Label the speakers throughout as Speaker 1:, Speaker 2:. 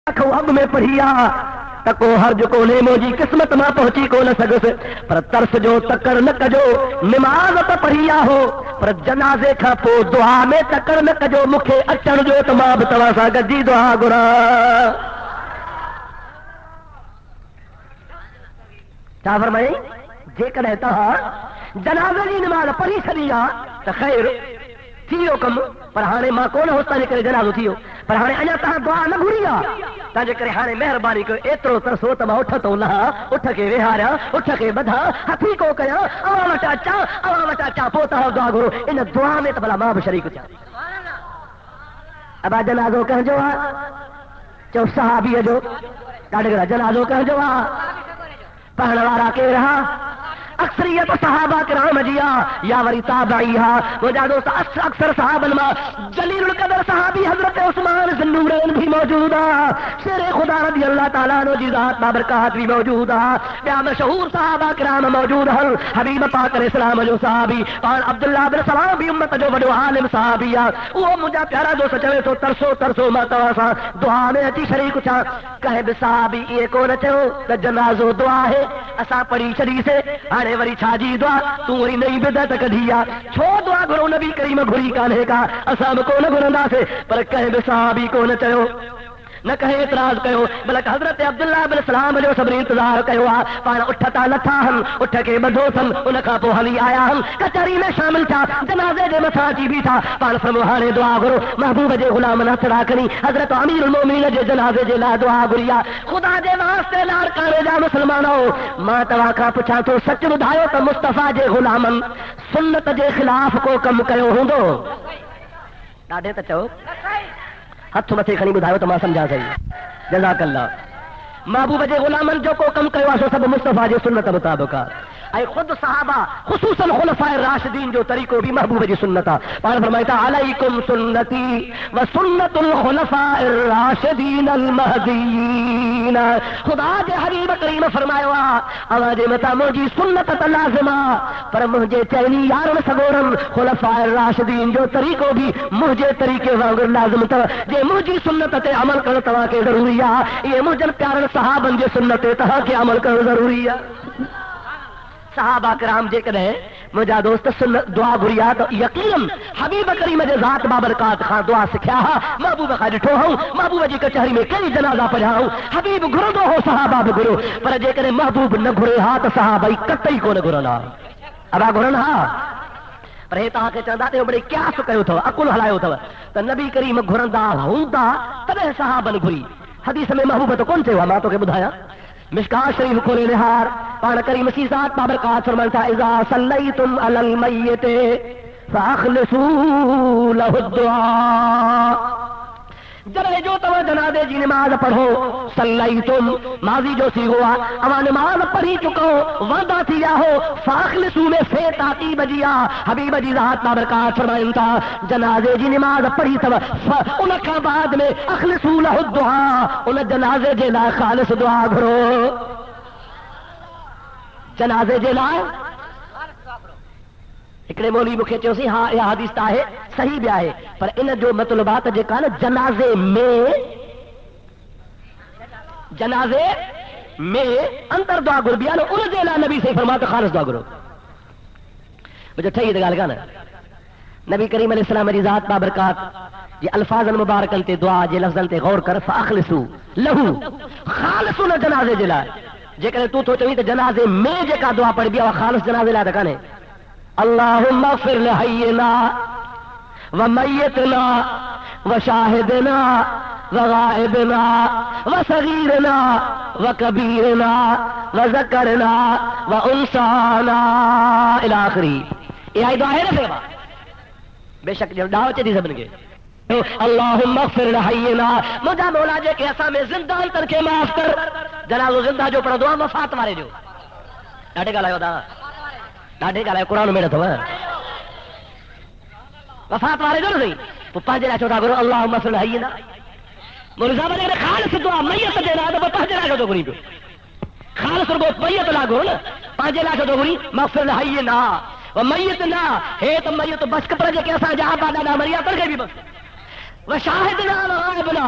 Speaker 1: اب میں پڑھیا تکو ہر جو کو نے موجی قسمت ماں پہنچی کو نہ سگس پر ترس جو تکر نہ کجو نماز تو پڑھیا ہو پر جنازے کھا پو دعا میں تکر نہ کجو مکھے اچن جو تمام توا سا گجی دعا گرا کیا فرمائے جے کر رہتا جنازے کی نماز پڑھی چھڑیا تو خیر تھیو کم پر ہانے ماں کون ہوتا نکلے جنازو تھیو پر ہانے اجا تہاں دعا نہ گھریا تاجے کرے ہانے مہربانی کو ایترو ترسو تما اٹھ تو لہا اٹھ کے وہاریا اٹھ کے بدھا ہتھی کو کیا اوا وٹا چا پوتا دعا گرو ان دعا میں تو بلا ماں بھی شریک تھیا ابا جنازو کہ جو چو صحابی جو ڈاڈے جنازو کہ جو پہن وارا کے رہا اکثریت صحابہ کرام جیا یا وری تابعیہ مجھا دوست اکثر صحابہ ما جلیل القدر صحابی حضرت عثمان ذوالنورین بھی موجود شیر خدا رضی اللہ تعالیٰ عنہ جی ذات بابرکات بھی موجود بیا مشہور صحابہ کرام موجود ہیں حبیب پاک علیہ السلام جو صحابی اور عبداللہ بن سلام بھی امت جو بڑو عالم صحابی وہ مجھا پیارا دوست چوے تو ترسو ماتواسا دعا میں اچھی شریک چا کہے بھی صحابی یہ کو نہ چو جنازو دعا ہے اسا پڑھی چلی سے وری چھاجی دعا تو وری نئی بدعت کڈھیا چھو دعا گرو نبی کریم گھری کانے کا اسام کو نہ گرندا سے پر کہے بے صحابی کو نہ چیو نہ کہے اعتراض کہو بلکہ حضرت عبداللہ بن سلام جو صبر انتظار کہو پان اٹھتا لتھا ہم اٹھ کے بدھو سن ان کا پو ہلی آیا ہم کچہری میں شامل تھا جنازے دے مسا جی بھی تھا پان فرمانے دعا کرو محبوب جے غلام نہ چڑھا کنی حضرت امیر المومنین جے جنازے جے لا دعا گریا خدا دے واسطے لار کارے جا مسلمانو ماں توا کا پچھا تو سچ ٻڌايو ته مصطفیٰ جے غلامن سنت جے خلاف کو کم کيو ہوندو ڏاڍي ته چو ہاتھ مٿے کھڑی ٻڌايو ته ماں سمجھا صحیح جزاک اللہ محبوب جے غلامن جو کو کم کيو سو سب مصطفیٰ جے سنت مطابق اي خود صحابہ خصوصا خلفاء الراشدین جو طریقو بھی محبوب جی سنت پان فرمائتا علیکم سنتی و سنت الخلفاء الراشدین المہدیین خدا جے حبیب کریم فرمایا آواز متا مجھے سنت لازمہ پر مجھے چینی یار سگورم خلفاء الراشدین جو طریقو بھی مجھے طریقے وانگر لازم تا جے مجھے سنت تے عمل کر توا کے ضروری ہے یہ مجھے پیارن صحابن جے سنت تہا کے عمل کر ضروری ہے صحابہ کرام جے کدے مجھا دوست سنت دعا گریا تو یقیناً حبیب کریم دے ذات بابرکات خان دعا سکھیا محبوب خا ڈٹھو ہوں محبوب جی کچہری میں کئی جنازہ پڑھا ہوں حبیب گھرندو ہو صحابہ بھی گھرو پر جے کدے محبوب نہ گھرے ہا تو صحابہ کتئی کو نہ گھرنا ابا گھرن ہا پر یہ تاکہ چاہتا تے بڑے قیاس کیو تھو عقل ہلایو تھو تو نبی کریم گھرندا ہوندا تبے صحابہ گھری حدیث میں محبوب تو کون سے ہوا ماں تو کے بدھایا مشکات شریف کھولے نہار پان کریم سی ذات بابرکات فرماتا اذا صلیتم علی المیت فاخلصوا له الدعاء جرے جو تو جنازے جی نماز پڑھو صلیتم ماضی جو سی ہوا اما نماز پڑھی چکو وعدہ تھیا ہو فاخلصوا میں سے تاتی بجیا حبیب جی ذات بابرکات فرماتا جنازے جی نماز پڑھی تو ان کا بعد میں اخلصوا له الدعاء ان جنازے جے لا خالص دعا کرو جنازے جے لا ایکڑے مولوی مکھے چو سی ہاں یہ حدیث تا ہے صحیح بھی ہے پر ان جو مطلبات جے کان جنازے میں اندر دعا گر بیان ان دے لا نبی سے فرماتا خالص دعا کرو مجھے ٹھیک ہے گل کنا نبی کریم علیہ السلام دی ذات بابرکات یہ الفاظ مبارکن تے دعا جے لفظن تے غور کر فاخلصوا له خالصون جنازے جے لا جے کنے تو چویں تے جنازے میں جے کا دعا پڑھ بیا خالص جنازے لا کنے اللهم اغفر لحينا وميتنا وشاهدنا وغائبنا وصغيرنا وكبيرنا وذكرنا وانثانا الى اخره یہ دعا ہے نا سیوا بے شک جو دعوت دی سبن کے اللهم اغفر لحينا مجھا مولا جے کہ اسا میں زندہ کر کے معاف کر جنازہ زندہ جو پڑھ دعا وفات والے جو ڈاڈے گل آیا دا ڈاڈے گل قرآن میں تو وفات والے جو نہیں تو پانچ لا چوتھا کرو اللهم اغفر لحينا مرزا بنے خالص دعا میت دے لا تو پانچ لا چوتھا کرو خالص کو میت لا گو نا پانچ لا چوتھا کرو مغفر لحينا ومیتنا ہے تو میت بس کپڑا جے کیسا جہاں بادا نہ مریا کر کے بھی بس وشاہدنا وغائبنا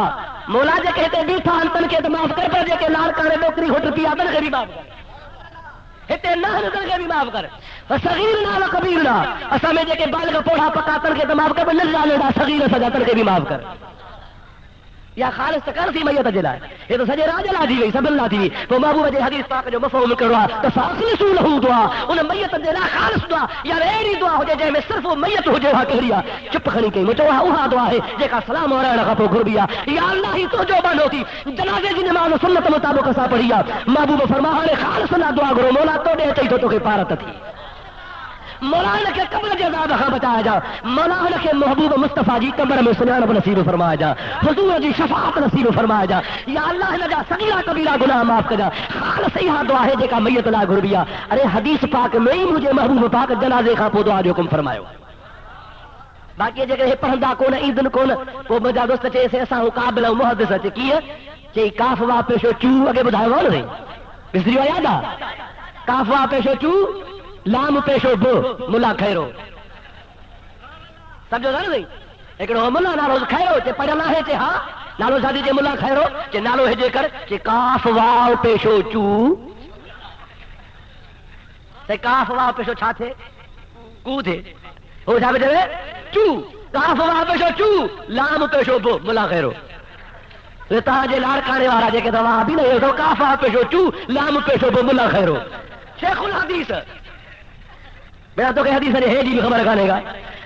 Speaker 1: مولا جے کہتے بیٹھا انت کے تو معاف کر پر کے لال کانے ڈوکری ہوٹ پیا تن کے بھی معاف کر ہتے نہ تن کے بھی معاف کر صغیر نہ و کبیر نہ اسا میں کے بالغ پوڑا پکا تن کے تو معاف کر نہ لالا صغیر سجا تن کے بھی معاف کر یا خالص تکر سی میت جلا یہ تو سجے راج لا دی وئی سب اللہ دی تو محبوب جی حدیث پاک جو مفہوم کروا تو فاخلصوا له دعا ان میت جلا خالص دعا یا ایڑی دعا ہو جے میں صرف میت ہو جے وا کہریا چپ کھڑی کئی مچو اوہا دعا ہے جے کا سلام اور رہنا خطو گربیا یا اللہ ہی تو جو بنو تھی جنازے دی نماز سنت مطابق سا پڑھیا محبوب فرمایا خالص نہ دعا کرو مولا تو دے چي تو کے پارت تھی مولانا کے قبر کے عذاب ہاں بچایا جا مولانا کے محبوب مصطفیٰ جی قبر میں سنانب نصیب فرمایا جا حضور جی شفاعت نصیب فرمایا جا یا اللہ نجا صغیرہ کبیرہ گناہ معاف کر جا خالص یہاں دعا ہے جے کا میت لا گربیا ارے حدیث پاک میں ہی مجھے محبوب پاک جنازے کا پو دعا جو حکم فرمایا باقی جگہ پڑھندا کون ایندن کون کو مجا دوست چے سے اساں قابل محدث چے کی چے کاف وا پیشو چو اگے بدھایا ہو نہیں بسری یاد آ کاف وا پیشو چو لام پیشو بو ملا خیرو سمجھو نا نہیں ایکڑو ملا نالو خیرو تے پڑھنا ہے تے ہاں نالو شادی جے ملا خیرو تے نالو ہے جے کر تے کاف واو پیشو چو تے کاف واو پیشو چھا تھے کو تھے ہو جا دے چو کاف واو پیشو چو لام پیشو بو ملا خیرو تے تا جے لار کانے والا جے کہ دوا بھی نہیں تو کاف واو پیشو چو لام پیشو بو ملا خیرو شیخ الحدیث میرا تو کہ حدیث ہے جی خبر کانے گا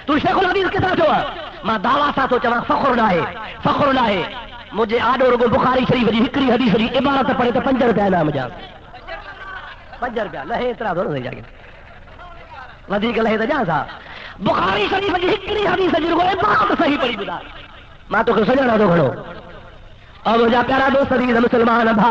Speaker 1: تو شیخ الحدیث کے ساتھ ہوا ماں دعوا ساتھ چوا فخر نہ ہے مجھے آڈو رگو بخاری شریف جی ہکری حدیث جی عبارت پڑھے تو 5 روپے انعام جا 5 روپیہ لہے اترا دونوں نہیں جاگے ودیک لہے تو جا سا بخاری شریف جی ہکری حدیث جی رگو عبارت صحیح پڑھی بدا ماں تو کہ سجانا دو گھڑو اور مجھا پیارا دوست عزیز مسلمان بھا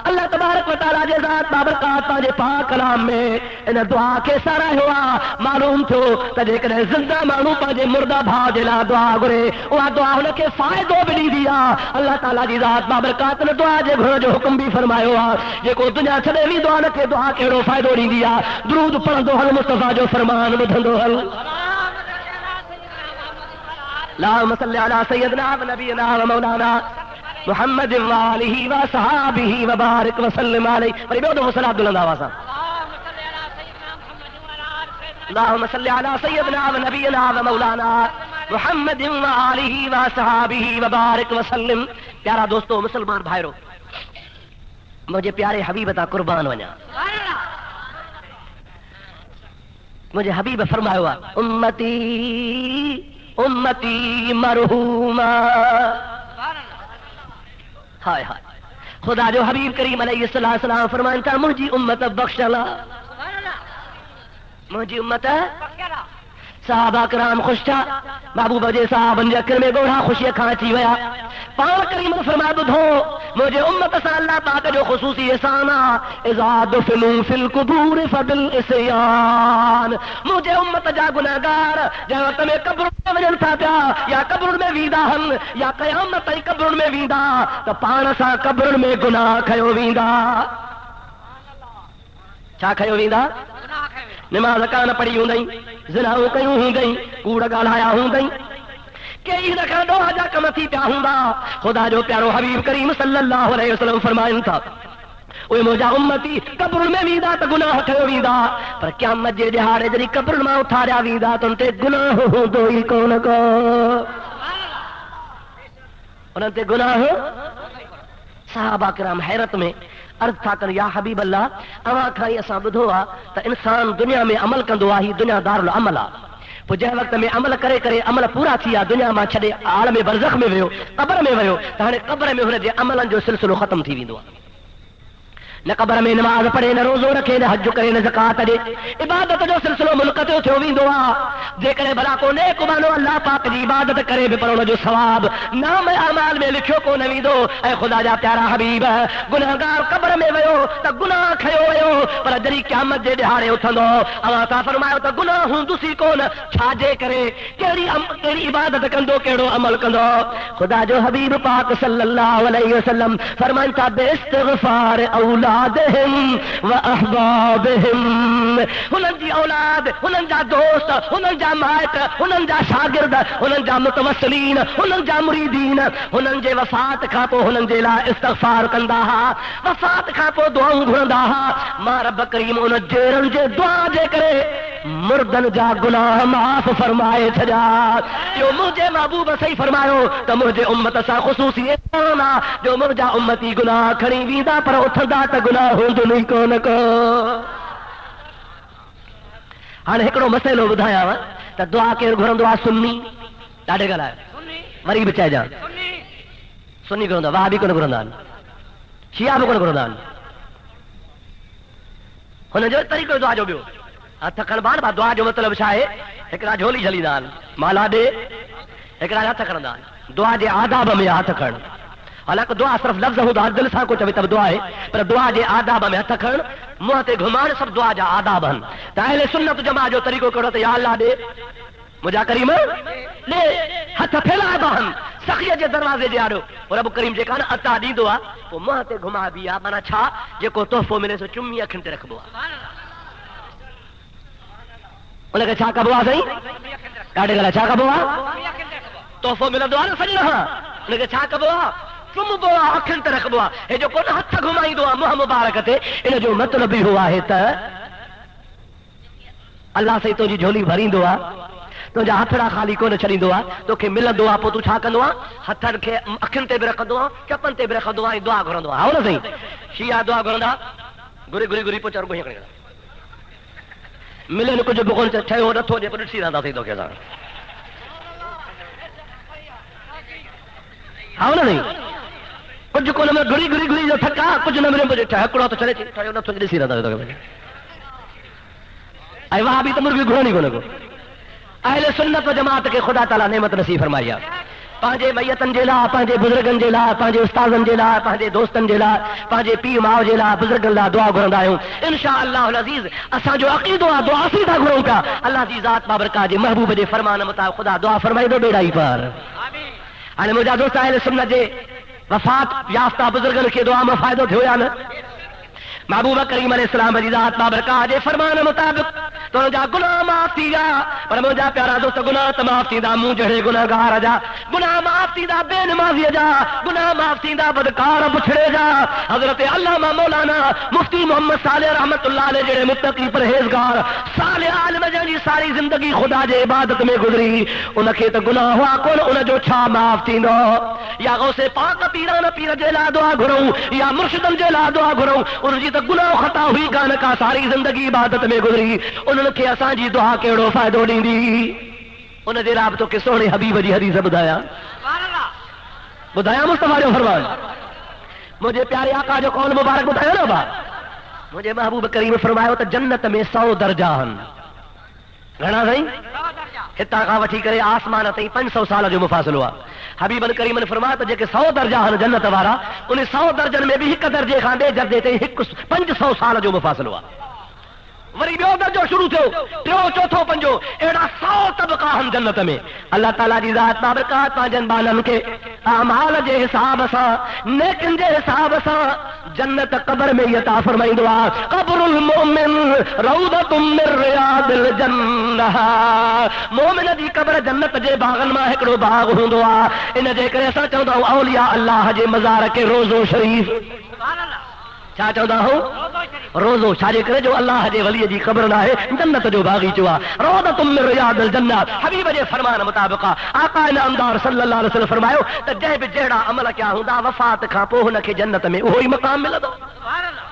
Speaker 1: اللہ تبارک و تعالیٰ جے ذات بابرکات پاجے پاک کلام میں ان دعا کے سارا ہوا معلوم تھو تجھے کرے زندہ مانو پاجے مردہ بھا جلا دعا گرے وہ دعا ہونے کے فائدوں بھی نہیں دیا اللہ تعالیٰ جی ذات بابرکات نے دعا جے گھر جو حکم بھی فرمائے ہوا جے کو دنیا چھڑے بھی دعا نکے دعا کیڑو فائدوں نہیں دیا درود پڑھ دو حل مصطفیٰ جو فرمان بدھن دو حل اللہم صلی علی سیدنا و نبینا و مولانا محمد وآلہ وصحابہ وبارک وسلم علیہ پر بیو دو صلاۃ اللہ واسا اللہم صلی علی سیدنا و نبینا و مولانا محمد وآلہ وصحابہ وبارک وسلم پیارا دوستو مسلمان بھائیرو مجھے پیارے حبیب تا قربان وجا مجھے حبیب فرمایا ہوا امتی امتی مرحوما ہائے ہائے خدا جو حبیب کریم علیہ السلام فرمان تھا مجھے امت بخش لا مجھے امت صحابہ کرام خوش تھا محبوب جے صاحب ان جکر میں گوڑا خوشی کھانچی ویا پاک کریم نے فرمایا بدھو مجھے امت سے اللہ پاک جو خصوصی احسانہ اذا دفنوا فی القبور فبالعصیان مجھے امت جا گناہگار جے وقت میں قبر میں وجن تھا پیا یا قبر میں ویندا ہن یا قیامت تئی قبر میں ویندا تو پان سا قبر میں گناہ کھیو ویندا چھا کھیو ویندا نماز کان پڑھی ہوں زنا کیوں ہوں گئی کوڑ گالایا ہوں گئی کئی رکھا دو آجا کمتی پیا ہوں خدا جو پیارو حبیب کریم صلی اللہ علیہ وسلم فرمائن تھا اوے موجا امتی قبر میں ویدا تو گناہ کھیو ویدا پر قیامت جے دہاڑے جڑی قبر میں اٹھاریا ویدا تو تے گناہ ہوں دوئی کون کو انہاں تے گناہ صحابہ کرام حیرت میں عرض تھا کر یا حبیب اللہ اواں کھائی اساں بدھو آ تا انسان دنیا میں عمل کندو آ ہی دنیا دار العمل آ پو جے وقت میں عمل کرے کرے عمل پورا تھیا دنیا ما چھڑے عالم برزخ میں ویو قبر میں ویو تا ہنے قبر میں ہن جے عملن جو سلسلو ختم تھی ویندو نہ قبر میں نماز پڑھے نہ روزو رکھے نہ حج کرے نہ زکات دے عبادت جو سلسلو منقطع تھیو ویندو جے کرے بھلا کو نیک بانو اللہ پاک دی عبادت کرے بھی پڑھو جو ثواب نام اعمال میں لکھو کو نہ ویندو اے خدا جا پیارا حبیب گناہگار قبر میں ویو تا گناہ کھیو ویو پر جڑی قیامت دے دہاڑے اٹھندو اللہ تا فرمایا تا گناہ ہوندسی کون چھاجے کرے کیڑی عبادت کندو کیڑو عمل کندو خدا جو حبیب پاک صلی اللہ علیہ وسلم فرمائن تا بے استغفار اولا اولادہم و احبابہم، انہاں دی اولاد، انہاں دا دوست، انہاں دا مائٹ، انہاں دا شاگرد، انہاں دا متوسلین، انہاں دا مریدین، انہاں جے وفات کھا پو انہاں جے لا استغفار کندا ہا، وفات کھا پو دعاؤں گھڑندا ہا، ماں رب کریم انہاں جیرن جے دعا جے کرے مردن جا گناہ معاف فرمائے چھجا۔ جو مجھے محبوب صحیح فرمایو تو مجھے امت سا خصوصی اتنا جو مجھا امتی گناہ کھڑی ویندہ پر اتھندا تا گناہ ہوندو نہیں کون کو۔ ہاں ایکڑو مسئلو ٻدھایا وا تا دعا کیر گھرندو آ سنی ڈاڈے گل ہے وری بچائے جا سنی گھرندا وہابی کون گھرندان شیعہ بھی کون گھرندان ہن جو طریقو دعا جو بیو ہتھ کھڑ بان با دعا جو مطلب چھا ہے ہکڑا جھولی جھلی دان مالا دے ہکڑا ہتھ کھڑندان دعا دے آداب میں ہتھ کھڑ حالانکہ دعا صرف لفظ ہو دل سان کو چوے تب دعا ہے پر دعا دے آداب میں ہتھ کھڑ منہ تے گھمان سب دعا جا آداب ہن تے اہل سنت جماعت جو طریقو کہڑو تے یا اللہ دے مجھا کریم لے ہتھ پھیلا بہن سخیہ جے دروازے دے آڑو اور رب کریم جے کہنا عطا دی دعا تو منہ تے گھما بیا مانا چھا جے کو تحفو ملے سو چمی اکھن تے رکھبو انہیں کہ چھا کبوا سہی ڈاڈے گلا چھا کبوا تحفو ملا دعا نہ سجنا انہیں کہ چھا کبوا چم بوا اکھن تے رکھبوا اے جو کون ہتھ گھمائی دعا منہ مبارک تے ان جو مطلب ہی ہوا ہے تا اللہ سے تو جی جھولی بھری دعا تو جا ہتھڑا خالی کون چھڑیندو آ تو کہ ملندو آ پو تو چھا کندو آ ہتھن کے اکھن تے بھی رکھندو آ چپن تے بھی رکھندو آ دعا گھرندو آ ہو نہ صحیح شیعہ دعا گھرندا گری گری گری پو چر بہی کڑا ملن کچھ بغون تے ٹھیو نتھو جے پر ڈسی رہندا سی تو کہ ہاں نہ نہیں کچھ کو نہ گری گری گری جو تھکا کچھ نہ میرے مجھے ٹھکڑا تو چلے ٹھیو نتھو ڈسی رہندا تو کہ اے وہاں بھی تو مرغی گھرونی کو نہ کو اہل سنت و جماعت کے خدا تعالی نعمت نصیب فرمایا پانجے میتن جے لا پانجے بزرگن جے لا پانجے استادن جے لا پانجے دوستن جے لا پانجے پی ماؤ جے لا بزرگن لا دعا گھرندا آیوں انشاءاللہ العزیز اساں جو عقیدہ دعا سیدھا گھروں کا اللہ دی ذات بابرکات جے محبوب دے فرمان مطابق خدا دعا فرمائے دو بیڑائی پر آمین ہن مجھا دوست اہل سنت جے وفات یافتہ بزرگن کے دعا میں فائدہ تھیو یا نہ محبوب کریم علیہ السلام دی ذات بابرکات جے فرمان مطابق تو جا گناہ معاف تھی جا پر مجھا پیارا دوست گناہ معاف تھی دا منہ جڑے گناہگار جا گناہ معاف تھی دا بے نمازی جا گناہ معاف تھی دا بدکار بچھڑے جا حضرت علامہ مولانا مفتی محمد صالح رحمت اللہ علیہ جڑے متقی پرہیزگار صالح عالم جی ساری زندگی خدا جے عبادت میں گزری ان کے تو گناہ ہوا کون ان جو چھا معاف تھی دو یا غوث پاک پیران پیر جے لا دعا گھروں یا مرشدن جے لا دعا گھروں ان جی تو گناہ خطا ہوئی گان کا ساری زندگی عبادت میں گزری انہوں نے اساں جی دعا کیڑو فائدو ڈیندی انہوں نے رابطوں کے سونے حبیب جی حدیث بدایا مصطفیٰ جو فرمان مجھے پیارے آقا جو قول مبارک بتایا نا با مجھے محبوب کریم فرمایا تو جنت میں 100 درجہ ہن گھنا صحیح ہتا کا وٹھی کرے آسمان تھی 500 سال جو مفاصل ہوا حبیب کریم نے فرمایا تو جے کہ 100 درجہ ہن جنت والا انہیں 100 درجن میں بھی ایک درجے کھان دے درجے تے 500 سال جو مفاصل ہوا وری بیو درجو شروع تھو ٹیو چوتھو پنجو ایڑا 100 طبقہ ہن جنت میں اللہ تعالی دی ذات بابرکات پانجن بانن کے اعمال جے حساب سا نیکن جے حساب سا جنت قبر میں عطا فرمائی دعا قبر المؤمن روضۃ من ریاض الجنہ مومن دی قبر جنت جے باغن ما ہکڑو باغ ہوندو آ ان جے کرے اساں چاہندا اولیاء اللہ جے مزار کے روزو شریف سبحان اللہ کیا چاہتا ہوں روزو شاجے کرے جو اللہ جے ولی جی خبر نہ ہے جنت جو باغی چوا روضۃ من ریاض الجنہ حبیب جے فرمان مطابق آقا نامدار صلی اللہ علیہ وسلم فرمایا تے جے بھی جیڑا عمل کیا ہوندا وفات کھا پو ہن کے جنت میں وہی مقام ملدو سبحان اللہ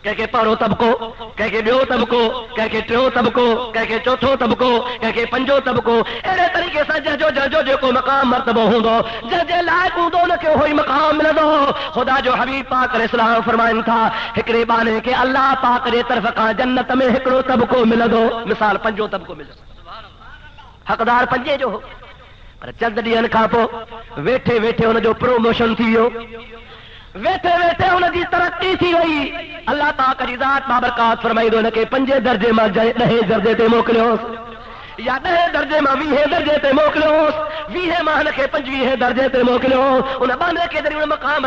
Speaker 1: کہہ کے پہرو طبقو کہہ کے بیو طبقو کہہ کے ٹیو طبقو کہہ کے چوتھو طبقو کہہ کے پنجو طبقو اڑے طریقے سے جو کو مقام مرتبہ ہوندو جے لائق ہوندو نہ کہ وہی مقام ملدو خدا جو حبیب پاک علیہ السلام فرمائن تھا ہکڑے بانے کہ اللہ پاک دے طرف کا جنت میں ہکڑو طبقو ملدو مثال پنجو طبقو ملدو حقدار پنجے جو ہو پر چند ڈیئن کھا پو ویٹھے ویٹھے ان جو پروموشن تھیو ویٹھے ویٹھے انہوں کی ترقی تھی ہوئی اللہ پاک دی ذات بابرکات فرمائی دو کہ 5 درجے میں 10 درجے تے موکلیو یا 10 درجے ماں 20 درجے تے موکلیوس 20 ماہ کے 25 درجے تے موکلیو ان باندے کے ذریعے مقام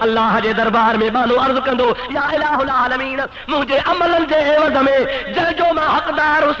Speaker 1: اللہ جے دربار میں بانو عرض کندو یا الہ العالمین مجھے عملن جے عوض میں جو ماں حقدار اس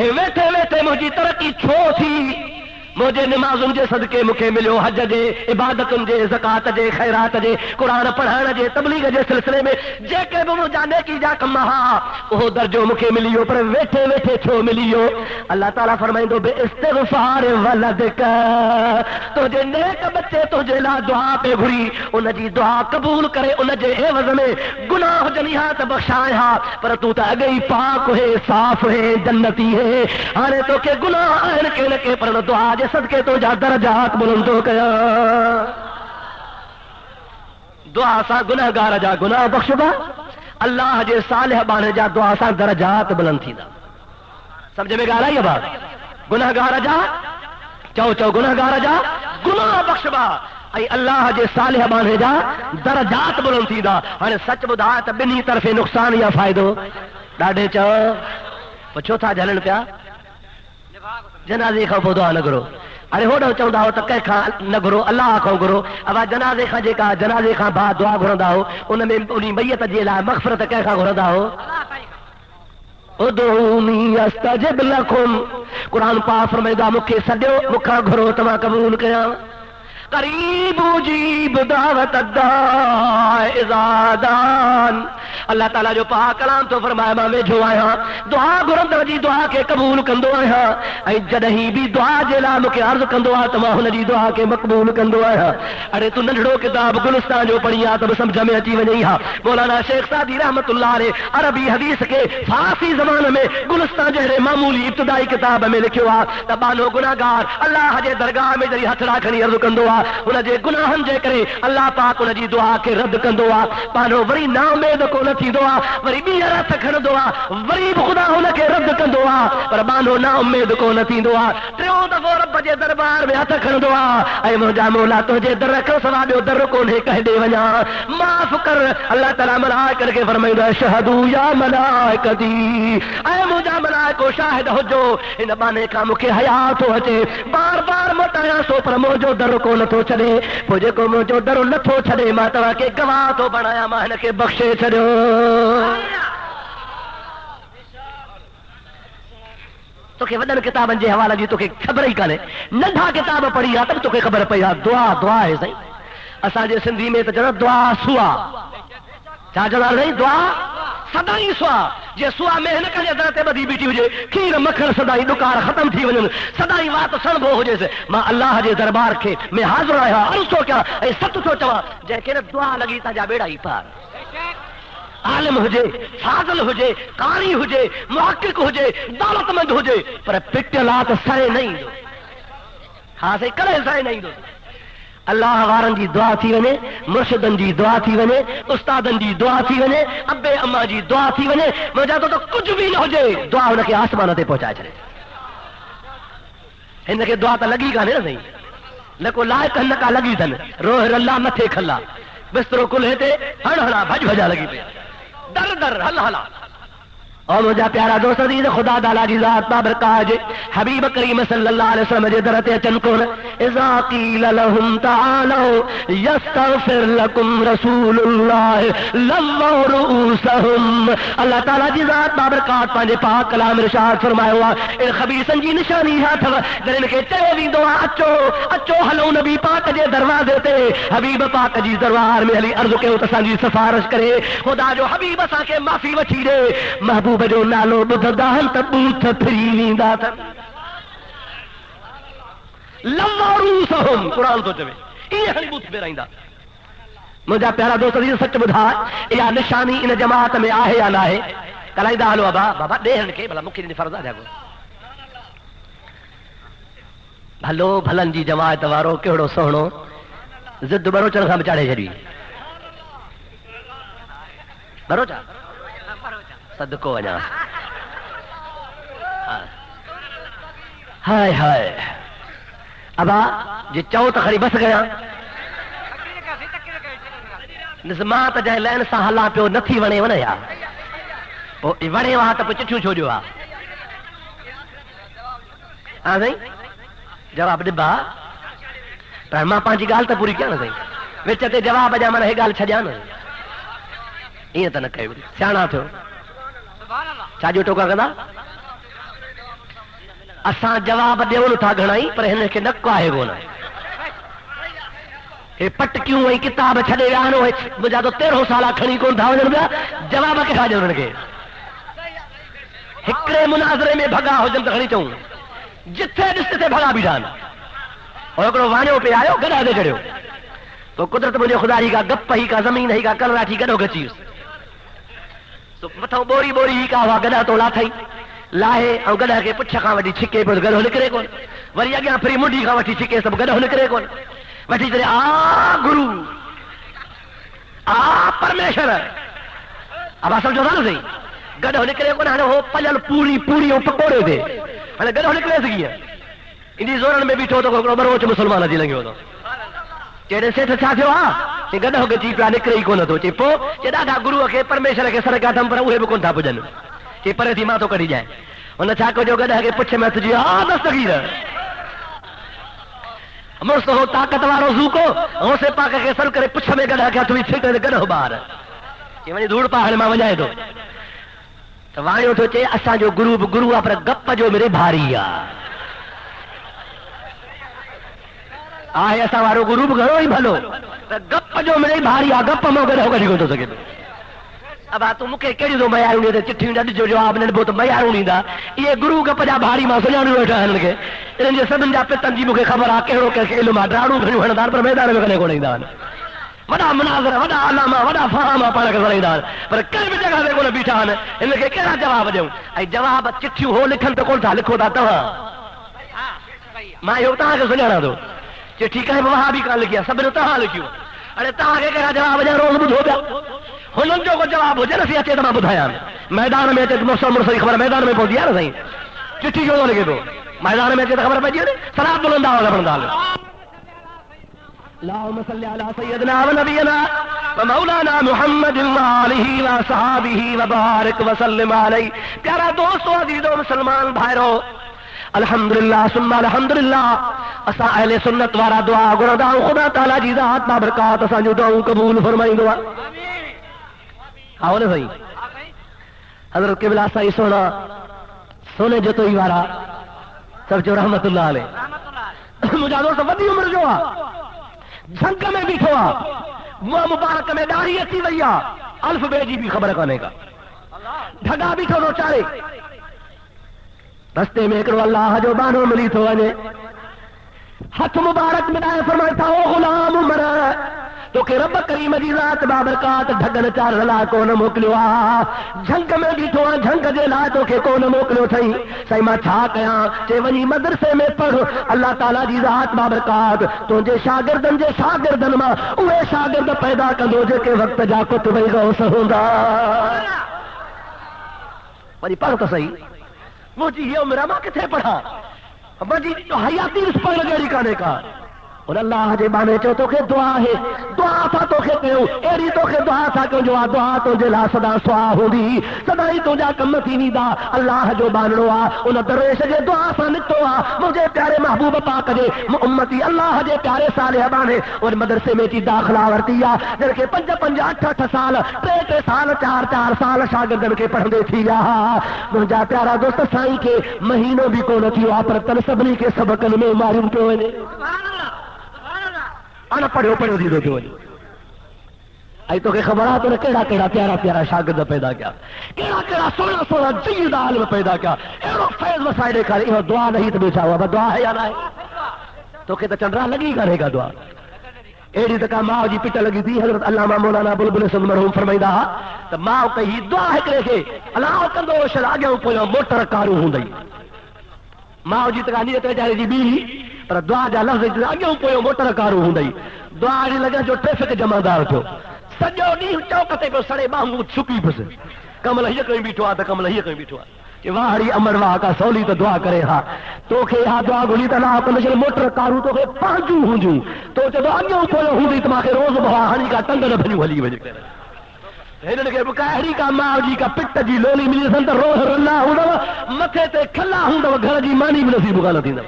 Speaker 1: ویٹھے ویٹھے مجھے ترقی چھو تھی مجھے نمازن جے صدقے مکھے ملو حج جے عبادتن جے زکات جے خیرات جے قرآن پڑھان جے تبلیغ جے سلسلے میں جے کہ وہ جانے کی جا کم ہا وہ درجو مکھے ملیو پر ویٹھے ویٹھے چھو ملیو اللہ تعالیٰ فرمائندو بے استغفار ولدک تجھے نیک بچے تجھے لا دعا پہ گھری ان جی دعا قبول کرے ان جے عوض میں گناہ جنیات بخشائے ہا پر تو تا اگئی پاک ہے صاف ہے جنتی ہے ہانے تو کہ گناہ آئین کے لکے پر دعا صدقے تو جا درجات بلندو کیا دعا سا گناہ گار جا گناہ بخشبا اللہ جے صالح بانے جا دعا سا درجات بلند تھی دا سمجھے میں گارا یہ بات گناہ گار جا چو گناہ گار جا گناہ بخشبا ای اللہ جے صالح بانے جا درجات بلند تھی دا ہانے سچ بدھا تا بنی طرف نقصان یا فائدو ڈاڑے چو پچھو تھا جھلن پیا جنازے کھا پو دعا نہ کرو ارے ہوڑو چوندا ہو تک کھا نہ کرو اللہ کھو کرو اب جنازے کھا جے کا جنازے کھا بعد دعا گھرندا ہو ان میں انہی میت جے لا مغفرت کہہ کھا گھرندا ہو ادعونی استجب لکم قرآن پاک فرمائدا مکھے سڈیو مکھا گھرو تما قبول کیا قریب اجیب دعوت الداع اذا دعان اللہ تعالیٰ جو پاک کلام تو فرمایا میں جو آیا دعا گرند جی دعا کے قبول کندو آیا اے جدہی بھی دعا جلا مکے عرض کندو آیا تما ہن جی دعا کے مقبول کندو آیا ارے تو ننڈڑو کتاب گلستان جو پڑھی آ تب سمجھ میں اچی وجی ہا مولانا شیخ سعدی رحمت اللہ علیہ عربی حدیث کے فارسی زبان میں گلستان جہرے معمولی ابتدائی کتاب میں لکھو آ تبانو گناہگار اللہ جے درگاہ میں جری ہتھ راکھنی عرض کندو آ ان جے گناہن جے کرے اللہ پاک ان جی دعا کے رد کندو آ پانو وری نا امید کو نہ تھی دعا وری بیا رات کھن دعا وری خدا ان کے رد کندو آ پر بانو نا امید کو نہ تھی دعا ٹرو دفعہ رب جے دربار میں ہتھ کھن دعا اے مجا مولا تجھے در رکھو سوا دیو در کو نے کہہ دے ونیا معاف کر اللہ تعالی ملائکہ کر کے فرمائے شہدو یا ملائکتی اے مجا ملائکو شاہد ہو جو ان بانے کا مکے حیات ہو اچے بار بار مٹایا سو پر موجو در کو نہ تو چھڑے مجھے کو موجو در نہ تو چھڑے ما توا کے گواہ تو بنایا مان کے بخشے چھڑو تو کہ ودن کتابن جے حوالہ جی تو کہ خبر ہی کانے ننھا کتاب پڑھی تب تو کہ خبر پئی دعا دعا ہے صحیح اساں جے سندھی میں تو جنا دعا سوا چا جنا نہیں دعا سدائی سوا جے سوا میں نہ کنے درتے بدی بیٹھی ہوجے کھیر مکھن سدائی دکار ختم تھی ونن سدائی وات سنبو ہوجے سے ماں اللہ جے دربار کے میں حاضر آیا عرض تو کیا اے ست تو چوا جے کہ دعا لگی تا جا بیڑا ہی پار عالم ہوجے فاضل ہوجے قاری ہوجے محقق ہوجے دولت مند ہوجے پر پٹلات سائے نہیں دو ہاں سے کرے سائے نہیں دو اللہ وارن جی دعا تھی ونے مرشدن جی دعا تھی ونے استادن جی دعا تھی ونے ابے اما جی دعا تھی ونے مجھا تو کچھ بھی نہ ہوجے دعا ان کے آسمان تے پہنچائے چھڑے ان کے دعا تو لگی کانے نا نہیں لکو لائق ہن کا لگی تھن روح اللہ متھے کھلا بسترو کل ہے تے ہڑ ہڑا بھج بھجا لگی پہ در در ہل ہلا اور مجھا پیارا دوست عزیز خدا دالا جی ذات بابرکاج حبیب کریم صلی اللہ علیہ وسلم جے درتے چن کون اذا قیل لهم تعالوا یستغفر لکم رسول اللہ لووا رؤوسهم اللہ تعالی جی ذات بابرکات پانجے پاک کلام ارشاد فرمایا ہوا ان خبیثن جی نشانی ہاتھ جن کے چے ویندو اچو اچو ہلو نبی پاک جے دروازے تے حبیب پاک جی دربار میں علی عرض کے تساں جی سفارش کرے خدا جو حبیب اسا کے معافی وٹھی دے محبوب جو نالو بدھدا ہن تے بوتھ پھری ویندا تھا لوروسہم قرآن تو چوے یہ ہن بوتھ پہ رہندا مجھا پیارا دوست عزیز سچ بدھا یا نشانی ان جماعت میں آہے یا نہ ہے کلائدا ہلو ابا بابا ڈہن کے بھلا مکھی نے فرض آ جاگو بھلو بھلن جی جماعت وارو کیڑو سوہنو زد برو چن کھا بچاڑے چھڑی برو چا صدقو وجا ہائے ہائے ابا جی چاہو تو خری بس گیا نظمات جائے لین سا ہلا پیو نتھی ونے ونے یا وڑے وہاں تو چٹھیوں چھو جو ہاں سائیں جواب ڈبا پر ماں پانچی گال تو پوری کیا نا سائیں وچ تے جواب جا میں گال چھجا نا یہ تو نہ کہے سیاح تھو چھا جو ٹوکا کندا اساں جواب ڈیون تھا گھنائی پر ہن کے نک آئے کون اے پٹ کیوں وہی کتاب چھڈے ویا نو مجھا تو 13 سال کھڑی کون تھا وجن پیا جواب کے کھا جن کے ہکڑے مناظرے میں بھگا ہو جن کھڑی چوں جتھے ڈس تے بھگا بیٹھان اور کڑو وانیو پہ آیو گڑا دے چڑیو تو قدرت مجھے خدا ہی کا گپ ہی کا زمین ہی کا کل راٹھی گڈو گچیس تو متھو بوری بوری ہی کا وا گڈا تو لا تھئی لاہے او گڈا کے پچھ کھا وڈی چھکے پر گڈو نکرے کون وری اگیا پھری منڈی کھا وٹھی چھکے سب گڈو نکرے کون وٹھی چلے آ گرو آ پرمیشور اب سمجھو نا صحیح گڈو نکرے کون ہن ہو پلل پوری پوری او پکوڑے دے ہن گڈو نکلے سگی انہی زورن میں بیٹھو تو کوئی بروچ مسلمان جی لگیو تو چیڑے سیٹھ چھا تھیو ہاں گڈو کے چی پیا نکرے کون تو چی پو چی ڈاڈا گرو کے پرمیشور کے سر کا دم پر اوے بھی کون تھا پجن چی پرے تھی ماں تو کڈی جائے ان چھا کو جو گڈا کے پچھ میں تجی ہاں دستگیر مرس ہو طاقت وارو زو کو ہو سے پاک کے سر کرے پچھ میں گڈا کے تو چھٹ گڈو بار چی ونی دھوڑ پہاڑ میں وجائے تو وانیو تو چے اساں جو گرو پر گپ جو میرے بھاری آئے ایسا وارو گروپ گھرو ہی بھلو گپ جو میرے بھاری گپ مو گڈو کڈی کو تو سکے اب تو مکے کیڑی تو میار نہیں چٹھی ڈڈ جو جواب نے بہت میار نہیں دا یہ گرو گپ جا بھاری ما سجانے بیٹھا ہن کے ان جے سبن جا پتن جی مکے خبر آ کیڑو کہ علم ڈاڑو گھنو ہندار پر میدان میں کنے کو نہیں دا وڈا مناظر وڈا علامہ وڈا فہامہ پڑھ کے سرائیدار پر کئی بھی جگہ دے کو بیٹھا ہن ان کے کیڑا جواب دیوں ائی جواب چٹھی ہو لکھن تو کون تھا لکھو تا تو ما یو تا کے سنانا دو چٹھی کہیں وہاں بھی کہاں لکھیا سب نے تہاں لکھیو ارے تہاں کے کہا جواب جا روز بدھو پیا ہنن جو کو جواب ہو جے نہ سی اچے تما بدھایا میدان میں تے مرسل خبر میدان میں پہنچیا نا سہی چٹھی کیوں لگے تو میدان میں تے خبر پئی جی سلام بلندا والا بندا اللهم صل على سيدنا ونبينا ومولانا محمد وآله وصحابه وبارك وسلم عليه پیارا دوستو عزیزو مسلمان بھائیرو الحمدللہ ثم الحمدللہ اسا اہل سنت وارا دعا گردا خدا تعالی جی ذات بابرکات اسا جو دعا قبول فرمائی دعا آؤ نا بھائی حضرت قبلہ سائی سونے جو تو ہی وارا سب جو رحمت اللہ علیہ مجھا دوست ودی عمر جو جھنگ میں بیٹھوا وہ مبارک میں داڑھی اچھی ویا الف بے جی بھی خبر کرنے کا ڈھگا بیٹھو نو چارے رستے میں کرو اللہ جو بانو ملی تو ونے ہاتھ مبارک میں دائے فرماتا ہو غلام مرا تو کہ رب کریم جی ذات بابرکات ڈھگن چار لا کون موکلیو جھنگ میں بیٹھو جھنگ دے لا تو کہ کون موکلیو تھئی سئی ما چھا کیا چے ونی مدرسے میں پڑھ اللہ تعالی جی ذات بابرکات تو جے شاگردن جے شاگردن ما اوے شاگرد پیدا کندو جے کے وقت جا کو تو وئی غوث ہوندا ونی پڑھ تو صحیح وہ جی یہ میرا ماں کتنے پڑھا بجی حیاتی اس پر لگڑی کانے کا اور اللہ جے بانے چو تو کہ دعا ہے دعا تھا تو کہ کہو ایری تو کہ دعا تھا کہ جو دعا تو جے لا صدا سوا ہوندی صدا ہی تو جا کم تھی نہیں دا اللہ جو بانڑو ان درویش جے دعا سا نکتو مجھے پیارے محبوب پاک جے امتی اللہ جے پیارے صالح بانے اور مدرسے میں چی داخلہ ورتیا جن کے 5 8 سال 3 سال 4 سال شاگردن کے پڑھندے تھی مجھا پیارا دوست سائیں کے مہینوں بھی کو نہ تھیو پر تن سبنی کے سبقن میں معلوم پہ ہوئے انا پڑھو دی دو جو ای تو کہ خبرات نے کیڑا پیارا پیارا شاگرد پیدا کیا کیڑا سونا جید عالم پیدا کیا ایڑو فیض وسائل کھا یہ دعا نہیں تو بیچا ہوا دعا ہے یا نہ ہے تو کہ چندرا لگی کرے گا دعا ایڑی تک ماں جی پٹ لگی تھی حضرت علامہ مولانا بلبل سند مرحوم فرمائیدا تو ماں کہی دعا ہے کرے کے اللہ کندو شل اگے پویا موٹر کارو ہوندی ماں جی تک نہیں تے جاری جی بی پر دعا جا لفظ اگے پویا موٹر کارو ہوندی دعا دی لگا جو ٹریفک جمعدار تھو سجو ڈی چوک تے پہ سڑے باہوں چھپی پس کمل ہی کہیں بیٹھوا تو کمل ہی کہیں بیٹھوا کہ واہڑی امر واہ کا سولی تو دعا کرے ہاں تو کہ ہاں دعا گلی تو اللہ کن چل موٹر کارو تو کہ پانچوں ہوں تو جب اگے پویا ہوندی تو ماں روز بہا ہنی کا ٹنگ نہ بھنیو ہلی وجہ انہوں نے بکاہڑی کا ماں جی کا پٹ جی لولی ملی سن تو روح رلا ہوں متھے تے کھلا ہوں گھر جی مانی بھی نصیب کا نہ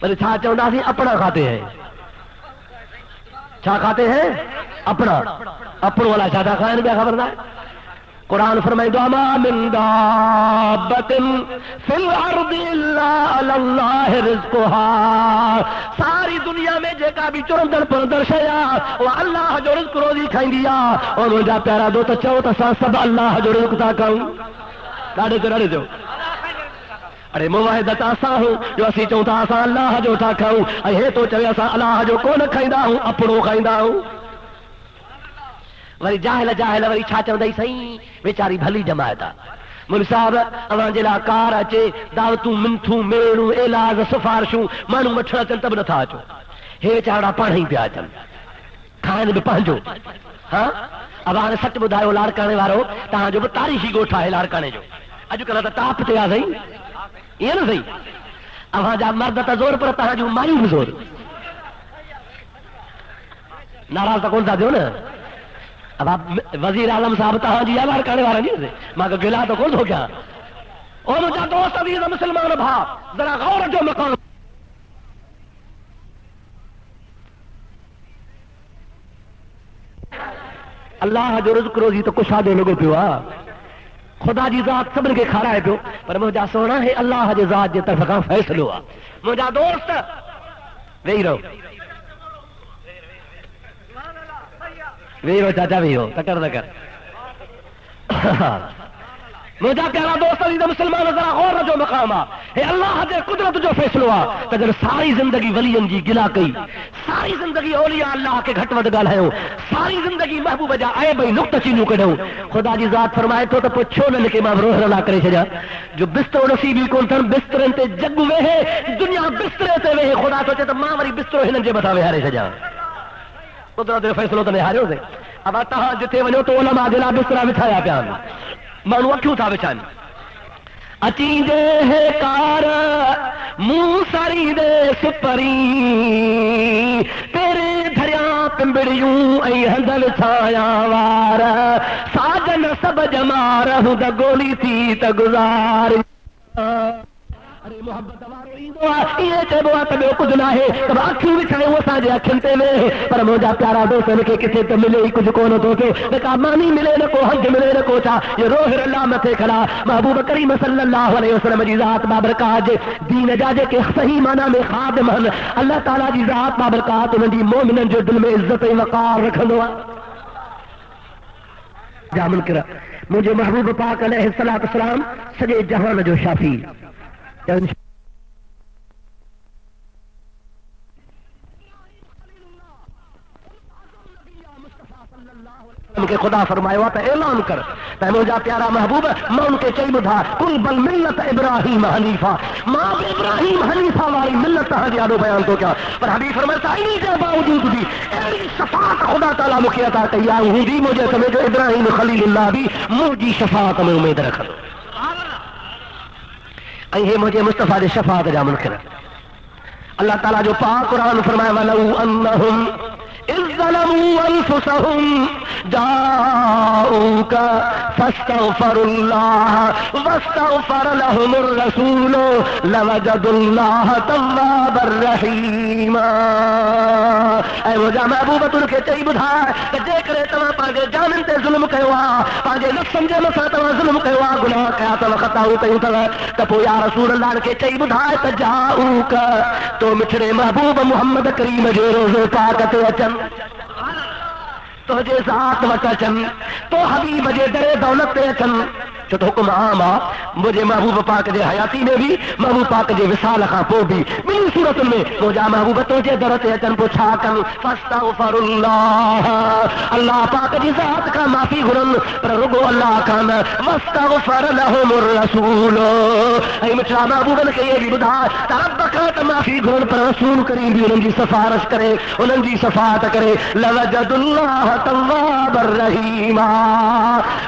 Speaker 1: پر چھا چاہتا سی اپنا کھاتے ہیں چھا کھاتے ہیں اپنا اپنوں والا چھاتا کھائیں کیا خبر نہ قرآن فرمائے دو ما من دابت فی الارض الا علی اللہ رزقها ساری دنیا میں جے کا بھی چرندر پرندر شیا وہ اللہ جو رزق روزی کھائیں دیا اور مجھا پیارا دو تو چاہو تو سب اللہ جو رزق تا کھاؤں ڈاڑے جو ارے مواحدت آسا ہوں جو اسی چوتا آسا اللہ جو تھا کھاؤں اے تو چوے آسا اللہ جو کون کھائندہ ہوں اپنوں کھائندہ ہوں وری جاہل جاہل وری چھا چوندائی سہی بیچاری بھلی جماعت مول صاحب اوان جلا کار اچے دعوتوں منتھوں میڑوں اعلاز سفارشوں مانو مٹھڑا چل تب نہ تھا اچو ہے چاڑا پاڑ ہی پیا چل کھائن بھی پہنجو ہاں اوان سچ بدھايو لاڑکانے وارو تہاں جو تاریخی گوٹھا ہے لاڑکانے جو اج کل تا تاپ تے آ گئی یہ نہ صحیح اوہاں جا مرد تا زور پر تہاں جو مایو بھی زور ناراض تا کون تھا دیو نا اب آپ وزیر اعظم صاحب تہاں جی یار کرنے والا نہیں ماں کا گلا تو کون ہو گیا اور مجھا دوست عزیز مسلمان بھا ذرا غور جو مقام اللہ جو رزق روزی تو کچھ آدھے لوگوں پہ ہوا خدا جی ذات صبر کے کھا رہا ہے پیو پر مجھا سونا ہے اللہ جی ذات جی طرف کا فیصلہ ہوا مجھا دوست وہی رہو وہی رہو چاچا بھی ہو تکر مجھا پیارا دوست عزیز مسلمان ذرا غور جو مقام ہے اللہ دے قدرت جو فیصلہ ہوا تجر ساری زندگی ولین جی گلا کئی ساری زندگی اولیاء اللہ کے گھٹ ود گال ہے ساری زندگی محبوب جا آئے بھئی نقطہ چینو کڑھوں خدا جی ذات فرمائے تو پوچھو نہ کہ میں روح رلا کرے چھجا جو بستر نصیبی کون تھن بستر تے جگ وے ہے دنیا بستر تے وے خدا تو چے ماں وری بستر ہنن جے بتا وے ہارے چھجا قدرت دے فیصلو تے ہارے ہو دے اب تہاں جتے ونو تو علماء دلا بستر بچھایا پیا مانو کیوں تھا بچان اچی دے ہے کار منہ ساری دے سپری تیرے دھریا پمبڑیوں ای ہندل چھایا وار ساجن سب جما رہو دا گولی تھی تا گزار ارے محبت وارو ایندو یہ تے بوا تے کچھ نہ ہے تب اکھیوں وچھائے وہ ساجے اکھن تے میں پر مجھا پیارا دوست کے کسے تے ملے ہی کچھ کون تو کے کا مانی ملے نہ کو حج ملے نہ کو چا یہ روح اللہ متے کھلا محبوب کریم صلی اللہ علیہ وسلم جی ذات بابرکات دین جاجے کے صحیح معنی میں خادم ہن اللہ تعالی جی ذات بابرکات ان دی مومنن جو دل میں عزت و وقار رکھندو جامل کرا مجھے محبوب پاک علیہ الصلوۃ والسلام سجے جہان جو شافی کہ خدا فرمایا ہوا تو اعلان کر مجھا پیارا محبوب میں ان کے چئی بدھا کل بل ملت ابراہیم حنیفہ ماں ابراہیم حنیفہ والی ملت تہاں یادو بیان تو کیا پر حبیب فرماتا انہی کے باوجود بھی ایڑی شفاعت خدا تعالیٰ مکھی عطا کیا ہوں دی مجھے سمجھو ابراہیم خلیل اللہ بھی مجھے شفاعت میں امید رکھ دو یہ مجھے مصطفیٰ دے شفاعت جا منکر اللہ تعالیٰ جو پاک قرآن فرمایا وَلَوْ أَنَّهُمْ إِذْ ظَلَمُوا أَنفُسَهُمْ جَاءُوكَ فَاسْتَغْفَرُوا اللَّهَ وَاسْتَغْفَرَ لَهُمُ الرَّسُولُ لَوَجَدُوا اللَّهَ تَوَّابًا رَحِيمًا اے مجھا محبوبت ان کے چئی بدھا کہ جے کرے تمہاں پانجے جانن تے ظلم کہوا پانجے نفس سمجھے مسا تمہاں ظلم کہوا گناہ کیا تو خطاؤں کیوں تپو یا رسول اللہ کے چئی بدھا تے جاؤک تو مٹھڑے محبوب محمد کریم جو روز پاک تے اچن تو جے ذات وٹ اچن تو حبیب جے در دولت تے اچن جو تو حکم عام آ مجھے محبوب پاک جے حیاتی میں بھی محبوب پاک جے وصال خاں پو بھی ملی صورت میں مجھا محبوب تو جے در تے اچن پوچھا کن فاستغفر اللہ اللہ پاک جی ذات کا معافی گرن پر رگو اللہ کان واستغفر لهم الرسول اے مٹھڑا محبوب نے کہ یہ بھی بدھا رب کا معافی گرن پر رسول کریم بھی انہوں کی سفارش کرے انہوں کی شفاعت کرے لوجد اللہ توابا رحیما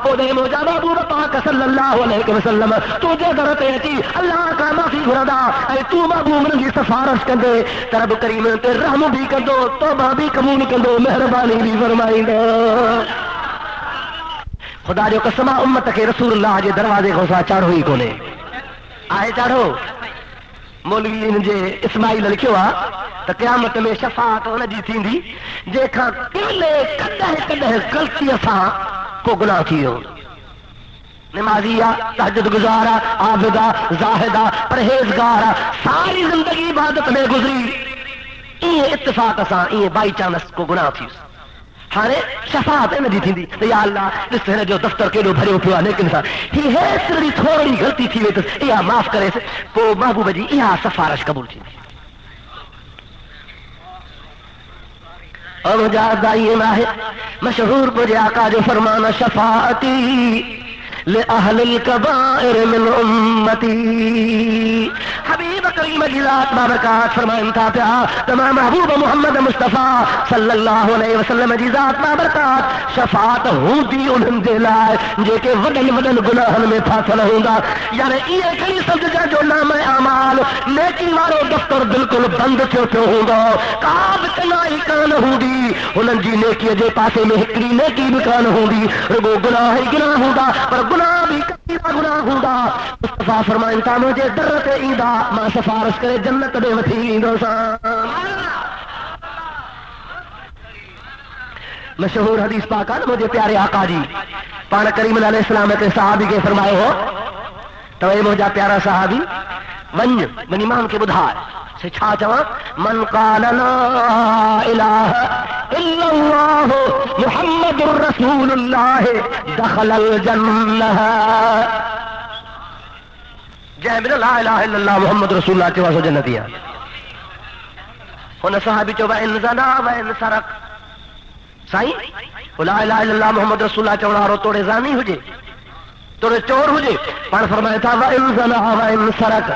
Speaker 1: او دے مجھا محبوب پاک صلی اللہ علیہ وسلم تو جو درتے اچی اللہ کا معافی گھردا اے تو محبوب کی سفارش کندے رب کریم تے رحم بھی کندو توبہ بھی قبول کندو مہربانی بھی فرمائیندو خدا جو قسم امت کے رسول اللہ جے دروازے کو سا چاڑھو ہی کونے آئے چاڑھو مولوی ان جے اسماعیل لکھیو آ تو قیامت میں شفاعت ان جی تھیندی جے کھا کلے کڈہ غلطی سا کو گناہ تھیو نمازیہ تہجد گزارا عابدہ زاہدہ پرہیزگارا ساری زندگی عبادت میں گزری یہ اتفاق سا یہ بائی چانس کو گناہ تھی ہانے شفاعت ان جی تھیندی تو یا اللہ اس طرح جو دفتر کیلو بھریو پیا لیکن سا ہی ہے تیری تھوڑی غلطی تھی تو یا معاف کرے کو محبوب جی یا سفارش قبول تھی اور مجاہد آئیے ہے مشہور مجھے آقا جو فرمانا شفاعتی لأہل الکبائر من امتی حبیب کریم کی ذات بابرکات فرمائن تھا پیا تمام محبوب محمد مصطفیٰ صلی اللہ علیہ وسلم کی ذات بابرکات شفاعت ہوں دی انہوں دے لائے جے کہ وڈن گناہن میں پھاسل ہوں گا یعنی یہ کلی سمجھ جا جو نام اعمال نیکی وارو دفتر بالکل بند تھو پھو ہوں گا کاب چنائی کان ہوں دی انہوں جی نیکی جے پاسے میں ہکڑی نیکی بھی کان ہوں دی رگو گناہ ہی گناہ ہوں گا پر گناہ بھی کبیرہ گناہ ہوں گا مصطفیٰ فرمائن تا مجھے درت ایدہ ماں سفارش کرے جنت بے وسیع دوسان مشہور حدیث پاک ہے مجھے پیارے آقا جی پانا کریم علیہ السلام کے صحابی کے فرمائے ہو تو یہ مجھے پیارا صحابی ونج من ایمان کے بدھار سے چھا چاہاں من قال لا الہ الا اللہ محمد الرسول اللہ دخل الجنہ جے بنا لا الہ الا اللہ محمد رسول اللہ چواسو جنتیاں ہونا صحابی چوبا ان زنا و ان سرق سائیں لا الہ الا اللہ محمد رسول اللہ چوڑا رو توڑے زانی ہو جے توڑے چور ہو جے پان فرمایا تھا و ان زنا و ان سرق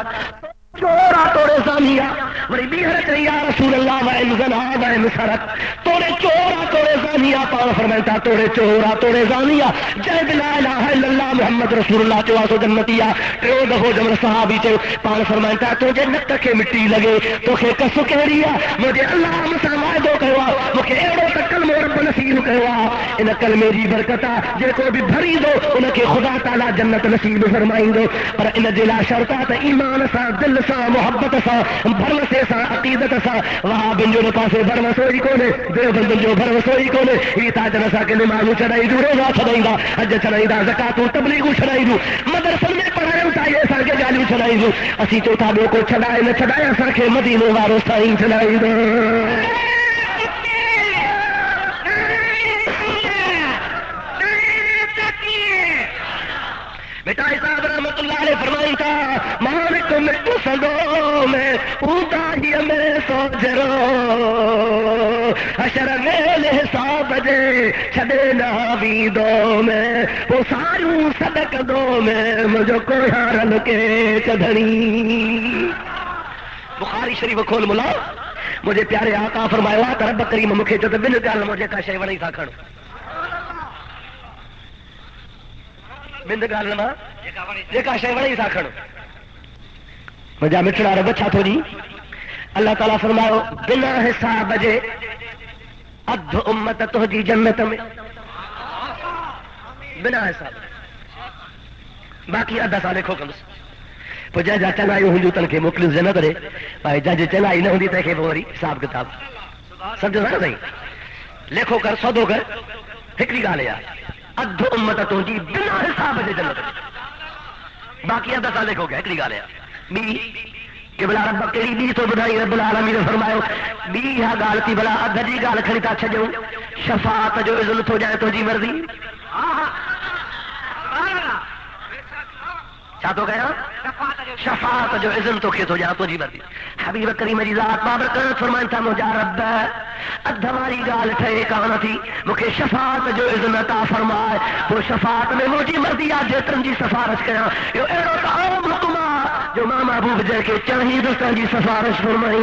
Speaker 1: چورا توڑے زانیہ وری بیہر چاہیے یا رسول اللہ و ان زنا و ان سرق توڑے چورا توڑے زانیہ پان فرمایا تھا توڑے چورا توڑے زانیہ جے بلا الہ الا اللہ محمد رسول اللہ چواسو جنتیہ ٹیو دفو جمر صحابی چو پان فرمایا تھا تجھے نک کے مٹی لگے تو کہ کسو کہہ رہیا مجھے اللہ مسا وعدو کہوا مجھے ایڑو تکل میں رب نصیب کہوا ان کل میری برکتا جے کو بھی بھری دو ان کے خدا تعالی جنت نصیب فرمائیں دو پر ان دلا شرطا تا ایمان سا دل سا محبت سا بھروسے سا عقیدت سا وہاں بنجو نے پاسے بھروسوئی کونے دیو بندن جو بھروسوئی کونے یہ تاج نسا کے نمازو چڑھائی دو روزہ چڑھائی دا حج چڑھائی دا زکاتو تبلیغو چڑھائی دو مدرسن میں پڑھائے ہوتا یہ سا کے جالیو چڑھائی دو اسی چوتھا دو کو چڑھائے نہ چڑھائے سا کے مدینے وارو سائیں چڑھائی دو بیٹا صاحب رحمت اللہ علیہ فرمائی تھا مالک مٹو سدو میں اوتا ہی میں سو جرو حشر میل حساب دے چھڑے ناوی دو میں وہ ساروں صدق دو میں مجھو کوئی ہارن کے چدھنی بخاری شریف کھول ملا مجھے پیارے آقا فرمایا کہ رب کریم مکھے جو بن گال مجھے کا شے وڑی تھا کھڑ بند گال نہ جیکا شے وڑی تھا کھڑ مجھا مٹڑا رب چھا تھو جی اللہ تعالیٰ فرماؤ بنا حساب جے ادھ امت تو جی جنت میں بنا حساب باقی ادھا سالے کھو کمس پو جا جا چلائی ہوں تن کے مکلس جنت رے پائے جا جا چلائی نہ ہوندی تے کے بوری حساب کتاب سمجھو سا نہیں لکھو کر سودو کر فکری گالیا ادھ امت تو جی بنا حساب جے جنت باقی ادھا سالے کھو گیا فکری گالیا بی کہ بلا رب کیڑی بی تو بدھائی رب العالمین نے فرمایا بی ہا گال تھی بلا ادھ جی گال کھڑی تا چھجو شفاعت جو اذن ہو جائے تو جی مرضی کیا تو گیا شفاعت جو اذن تو کھیت ہو جائے تو جی مرضی حبیب کریم جی ذات بابرکت فرمائن تھا مجھا رب ادھ ہماری گال ٹھے کانا تھی مکھے شفاعت جو اذن عطا فرمائے وہ شفاعت میں وہ جی مرضی آ جتن جی سفارش کرا یہ ایڑو تا عام حکمہ جو ماں محبوب جے کے چاہیے دوستان جی سفارش فرمائیں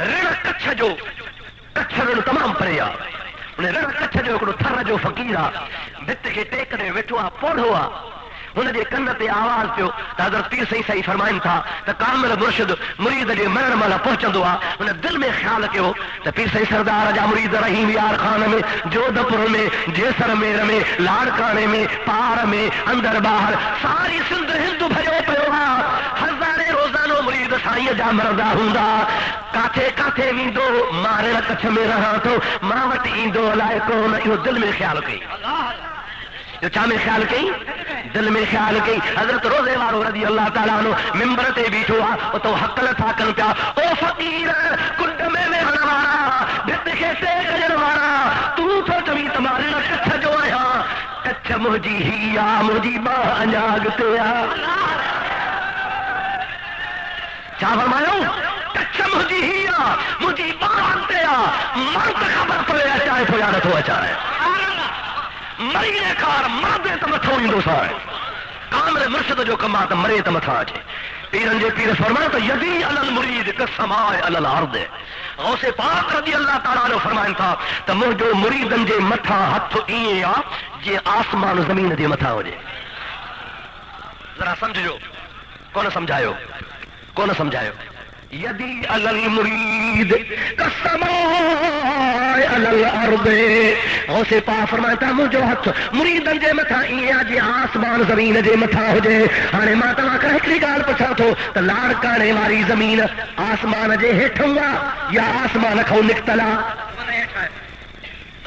Speaker 1: رڑ کچھ جو کچھ رڑ تمام پرے آ انہیں رڑ کچھ جو ہکڑو تھر جو فقیر آ بت کے ٹیک دے ویٹھو آ پوڑھو آ ان کے کن تے آواز پیو تو حضرت پیر صحیح فرمائن تھا تو کامل مرشد مرید کے مرن مالا پہنچندو آ ان دل میں خیال کیو تو پیر صحیح سردار جا مرید رحیم یار خان میں جودھپور میں جیسلمیر میں لاڑکانے میں پار میں اندر باہر ساری سندھ ہندو بھرو پیو آ ہزارے روزانو مرید سائیں جا مردا ہوندا کاتے کاتے ویندو مارے کچھ میں رہا تو ماں وٹ ایندو لائے کون یہ دل میں خیال کئی جو چاہ میں خیال کئی دل میں خیال کئی حضرت روزے وارو رضی اللہ تعالیٰ عنہ ممبر تے بیٹھو آ تو حق لتھا کن پیا او فقیر کنڈ میں ہنوارا بت کے ٹیک جنوارا تو چمی تمہارے کچھ جو آیا کچھ مجھی ہی آ مجھی ماں انجاگتے آ چاہ فرمایا کچھ مجھی ہی آ مجھی ماں انتے آ مرد خبر پڑے چاہے فیادت ہوا چاہے مرینے کار مردے تو متھو ہی دوسا ہے کامل مرشد جو کما تو مرے تو متھا آجے پیرن جے پیر فرمایا تو یدی علی المرید کسمائے علی الارض غوث پاک رضی اللہ تعالیٰ نے فرمائن تھا تو مجھو مریدن جے متھا ہتھ این آ جے آسمان زمین جے متھا ہو جے ذرا سمجھو کون سمجھائیو کون سمجھائیو یدی علی المرید کسمائے علی الارض غوث پاک فرماتا مجھو ہتھ مریدن جے متھا این جے آسمان زمین جے متھا ہو جے ہانے ماں تمہاں کا ہکڑی گال پچھا تو لاڑکانے واری زمین آسمان جے ہیٹھوں یا آسمان کھو نکتلا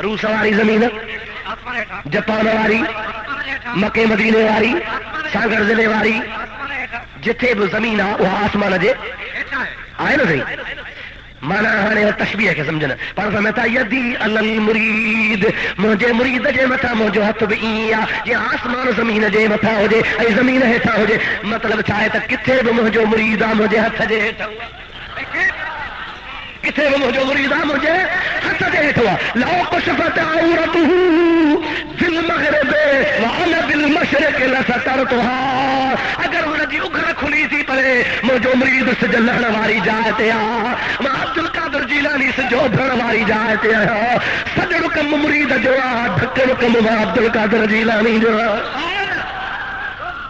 Speaker 1: روس واری زمین جاپان واری مکے مدینے واری ساگر ضلع واری جتھے بھی زمین آ وہ آسمان جے آئے نا صحیح مانا ہانے تشبیہ کے سمجھنا پر فرماتا یدی علی المرید مجھے مرید جے متھا مجھو ہتھ بھی این جے آسمان زمین جے متھا ہو جے ای زمین ہیٹھا ہو جے مطلب چاہے تا کتھے بھی مجھو مرید آ مجھے ہتھ جے ہیٹھا کتھے بھی مجھو مرید آ مجھے ہتھ جے ہیٹھا لو کشفت عورتہ فی المغرب وانا بالمشرق لسترتها اگر ان کی اگھر کھلی تھی پڑے مجھو مرید سے جلن واری جاتے آ ماں عبد القادر جیلانی سے جو بھرن واری جاتے آ سجڑ کم مرید جو آ ڈھکڑ کم ماں عبد القادر جیلانی جو آ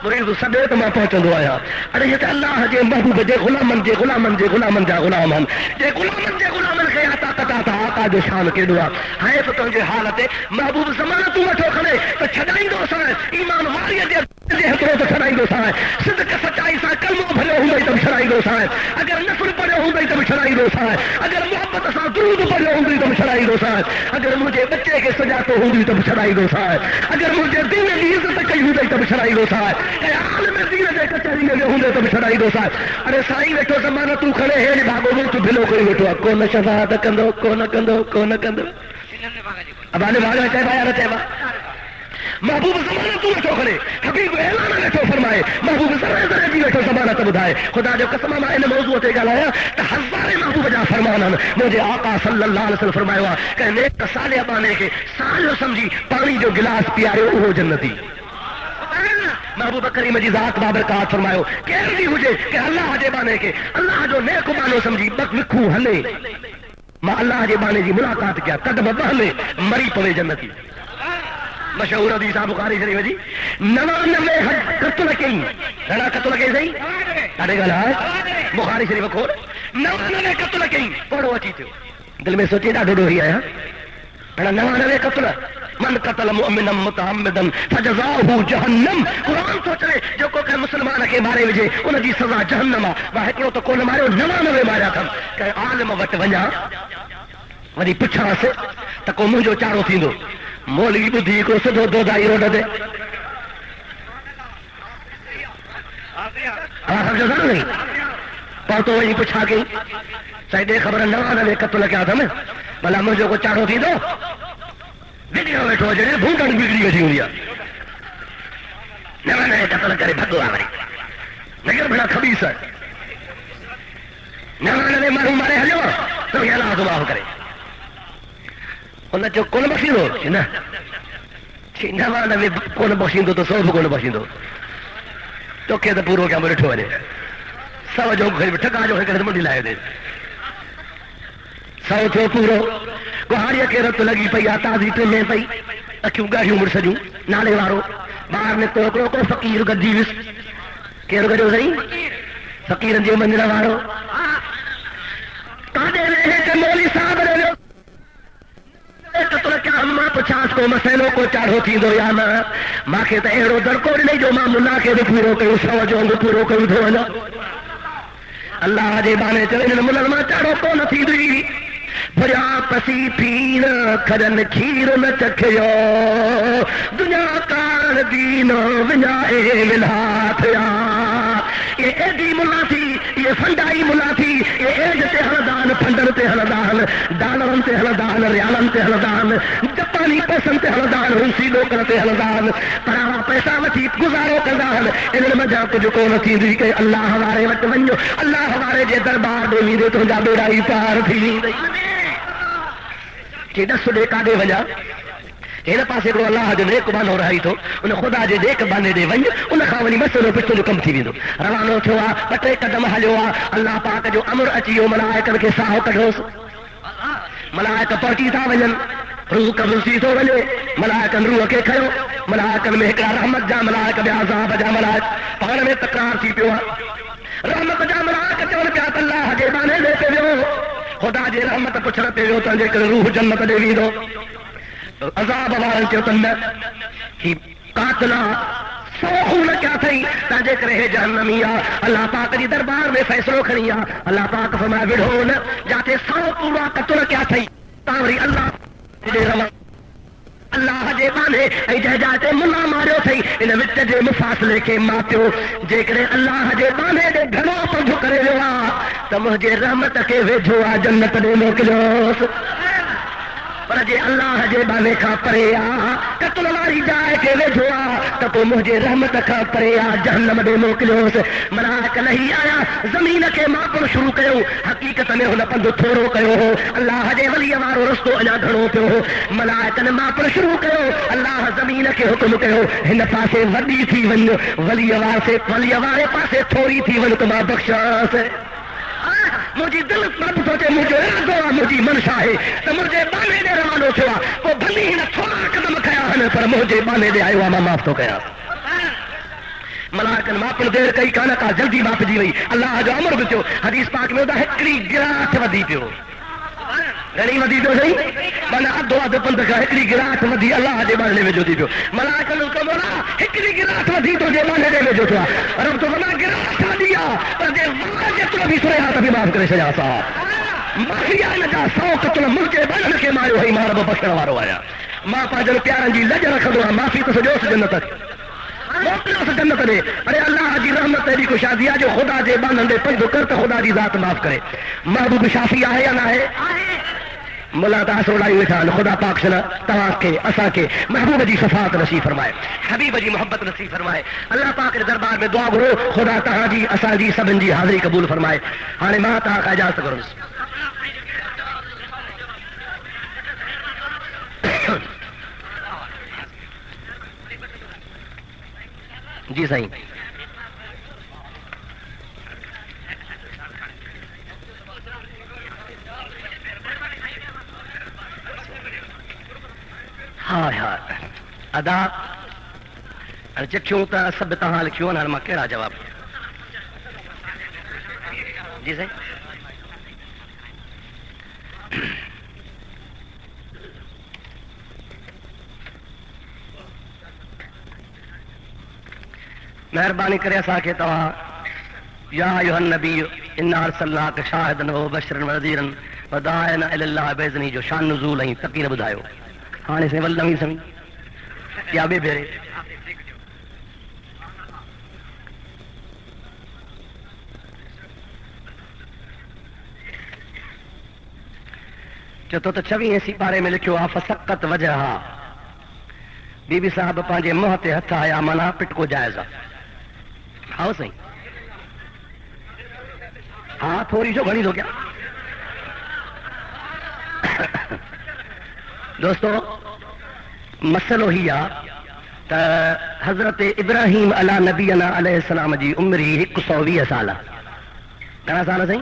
Speaker 1: مرید سبے تو میں پہنچندو آیا ارے یہ تو اللہ جے محبوب جے غلامن جے غلامن جے غلامن جا غلامن جے غلامن جے غلامن کے عطا قطا تا آقا جو شان کے دعا ہے تو تنجے حالت محبوب زمانہ تو وٹھو کھڑے تو چھڈائیں دو سائیں ایمان واری جے ہترو تو چھڈائیں دو سائیں صدق سچائی سا کلمہ بھرے ہوندے تو چھڈائیں دو سائیں اگر نفر پڑے ہوندے تو چھڈائیں دو سائیں اگر محبت سا درود پڑے ہوندے تو چھڈائیں دو سائیں اگر مجھے بچے کے سجاتو ہوندی تو چھڈائیں دو سائیں اگر مجھے دین دی عزت کئی ہوندی تو چھڈائیں دو سائیں کہ عالم دین دے کچہری میں ہوندے تو چھڈائیں دو سائیں ارے سائیں ویٹھو زمانہ تو کھڑے ہے بھاگو میں تو بھلو کوئی ویٹھو کون شفاعت کندو کون کندو کون کندو اب آنے بھاگا چاہے بھایا نہ چاہے محبوب زمانہ تو ویٹھو کھڑے حبیب اعلان ویٹھو فرمائے محبوب ذرے ذرے جی ویٹھو زمانہ تو بدھائے خدا جو قسم میں ان موضوع تے گالایا تے ہزارے محبوب جا فرمانن مجھے آقا صلی اللہ علیہ وسلم فرمایا کہ نیک صالح بانے کے سالو سمجھی پانی جو گلاس پیارے وہ جنتی محبوب کریم جی ذات بابرکات فرمایا کیسی ہوجے کہ اللہ جے بانے کے اللہ جو نیک بانو سمجھی بک لکھو ہلے ماں اللہ جے بانے جی ملاقات کیا قدم بہلے مری پوے جنتی مشہور حدیث بخاری شریف جی 99 قتل کئی رڑا قتل کئی صحیح اڑے گل ہے بخاری شریف کھول 99 قتل کئی پڑھو اچھی تھو دل میں سوچے ڈاڈو ڈوہی آیا 99 قتل من قتل مؤمنا متعمدا فجزاؤه جہنم قرآن سوچ رہے جو کو کہ مسلمان کے بارے وجے ان کی سزا جہنم آ ہکڑو تو کون مارے 99 ماریا تھا کہ عالم وٹ وجا وری پچھا سے تو کو منجو چارو تھیندو مولوی بدھی کو سدھو دو دائی روڈ دے سمجھو سر نہیں پر تو وہی پوچھا گئی سائڈے خبر 99 قتل کیا تھا میں بھلا مجھے کو چارو تھی دو ویڈیو بیٹھو جڑے بھونڈن بگڑی ویٹھی ہوئی 99 قتل کرے بھگو آوری نگر بڑا خبیث ہے 99 مارو مارے ہلو تو یہ اللہ دعا کرے انہیں جو کون بخشیندو نا 99 کون بخشیندو تو 100 کون بخشیندو تو کہ تو پورو کیا بیٹھو ونے سو جو گھر ٹھکا جو گھر منڈی لائے دے سو تھو پورو گہاڑی کے رت لگی پئی تازی ٹرمے پئی اکھیوں گاڑیوں مڑ سجوں نالے وارو باہر نکتو ہکڑو کو فقیر گدی وس کیڑو گجو صحیح فقیرن جو منجڑ وارو کاڈے رہے کہ مولوی صاحب رہے کیا ماں پچاس کو مسئلوں کو چاڑھو تھی دو یا ماں کے تو اہڑو دڑکو نہیں جو ماں ملا کے پورو کیوں سو جو پورو کیوں تھو وجا اللہ جے بانے چلے ملن ماں چاڑھو کو نہ تھی دی بھریا پسی پین کھرن کھیر نہ چکھیو دنیا کار دین ونجائے ولات یا یہ ایڈی ملا تھی یہ فنڈائی ملا تھی یہ ایج تے ہلدان فنڈن تے ہلدان ڈالرن تے ہلدان ریالن تے ہلدان جاپانی پیسن تے ہلدان روسی ڈوکر تے ہلدان پراوا پیسہ وٹھی گزارو کردان انہن میں جا کچھ کو نہ تھیندی کہ اللہ ہمارے وٹ ونجو اللہ ہمارے جے دربار دے ویندے تو جا بیڑا ہی پار تھی ویندی کہ دس ڈے کاڈے وجا ہن پاسے کو اللہ جو نیک بانو رہی تو ان خدا جے نیک بانے دے ونج ان کھا ونی مسلو پچھو جو کم تھی ویندو روانو تھوا بٹے قدم ہلو اللہ پاک جو امر اچیو ملائکن کے ساہو کڈوس ملائک پرچی تھا ونجن روح قبل سی تو ونجے ملائکن روح کے کھڑو ملائکن میں ہکڑا رحمت جا ملائک بے عذاب جا ملائک پان میں تکرار تھی پیو رحمت جا ملائک چون کیا اللہ جے بانے دے پیو خدا جے رحمت پچھڑ پیو تو جے روح جنت دے ویندو عذاب وارن چو تند ہی قاتلا سو خون کیا تھئی تاجے کرے جہنمیا اللہ پاک دی دربار میں فیصلو کھنیا اللہ پاک فرمایا وڑھون جاتے سو پورا قتل کیا تھئی تاوری اللہ دے روا اللہ جے بانے ای جے جاتے ملا مارو تھئی ان وچ جے مفاصلے کے ماپیو جے کرے اللہ جے بانے دے گھنو پنجو کرے وا تو مجھے رحمت کے ویجھو جنت دے موکلوس پر جے اللہ جے بانے کھا پرے آ قتل واری جائے کے ویجھو تو تو مجھے رحمت کھا پرے آ جہنم دے موکلوس ملائک نہیں آیا زمین کے ماپن شروع کیوں حقیقت میں ہن پندو تھوڑو کیو اللہ جے ولی وارو رستو اجا گھنو پیو ملائک نے ماپن شروع کیو اللہ زمین کے حکم کیو ہن پاسے وڈی تھی ون ولی وارے پاسے تھوڑی تھی ون تو ماں بخشاس مجھے دل مت سوچے مجھے ارادو مجھے منشا ہے تو مجھے بانے دے روانو تھوا وہ بھلی ہن تھوڑا قدم کھیا ہن پر مجھے بانے دے آئیو ماں معاف تو کیا ملائکن ماپن دیر کئی کانا کا جلدی ماپ دی وئی اللہ جو امر بچو حدیث پاک میں ہوتا ہکڑی گراٹ ودی پیو گھنی ودی پیو صحیح مانا ادھو ادھو پند کا ہکڑی گراٹ ودی اللہ جے بانے میں جو دی پیو ملائکن کو مولا ہکڑی گراٹ ودی تو جے بانے دے میں جو تھا رب تو بنا گراٹ ودیا پر جے واجے تو بھی سرے ہاتھ بھی معاف کرے سجا صاحب مافیا نجا سو قتل ملکے بنن کے مارو ہی مار بخشن وارو آیا ماں پاجن پیارن جی لج رکھدو معافی تو سجو جنت جنت دے ارے اللہ جی رحمت تیری کو شادیا جو خدا جے بانن دے پنجو کر تو خدا جی ذات معاف کرے محبوب شافی ہے یا نہ ہے ملا تاثر اڑائی وٹھان خدا پاک سنا تواں کے اساں کے محبوب جی صفات نصیب فرمائے حبیب جی محبت نصیب فرمائے اللہ پاک کے دربار میں دعا کرو خدا تہاں جی اساں جی سبن جی حاضری قبول فرمائے ہانے ماں تہاں کا اجازت کرو جی صحیح ہاں ہاں ادا چکھیوں تا سب تہاں لکھیوں نا ماں کیڑا جواب جی صحیح مہربانی کرے اسا کے تواں یا ایھا النبی انا ارسلناک شاہدا وبشرا ونذیرا وداعیا الی اللہ باذنہ جو شان نزول ہیں تقیر بدھایو ہانے سے ول نہیں سمجھ یا بے بھیرے چتو تو 26 پارے میں لکھو فسقت وجہا بی بی صاحب پانجے منہ تے ہتھ آیا منا پٹ کو جائزہ ہاں صحیح ہاں تھوڑی جو گھنی دو کیا دوستو مسئلہ ہی تا حضرت ابراہیم علی نبینا علیہ السلام جی عمری 120 سالہ گھنا سالہ صحیح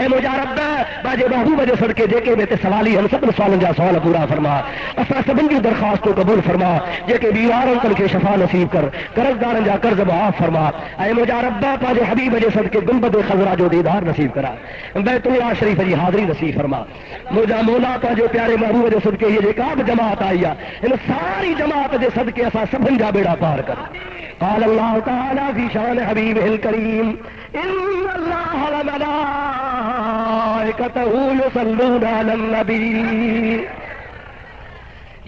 Speaker 1: اے مجا رب باجے باہو بجے سڑکے جے میں تے سوالی ہم سب سوالن جا سوال پورا فرما، اسا سبن کی درخواست کو قبول فرما، جے کے بیمارن کل کے شفا نصیب کر، قرض دارن جا قرض معاف فرما، اے مجا رب باجے حبیب بجے صدقے گنبد خضرا جو دیدار نصیب کرا، بیت اللہ شریف جی حاضری نصیب فرما، مجا مولا جو پیارے محبوب بجے صدقے یہ جے کاب جماعت آئی ان ساری جماعت دے صدقے اسا سبن جا بیڑا پار کر۔ قال اللہ تعالی فی شان حبیبہ الکریم ان اللہ وملائکتہ یصلون علی النبی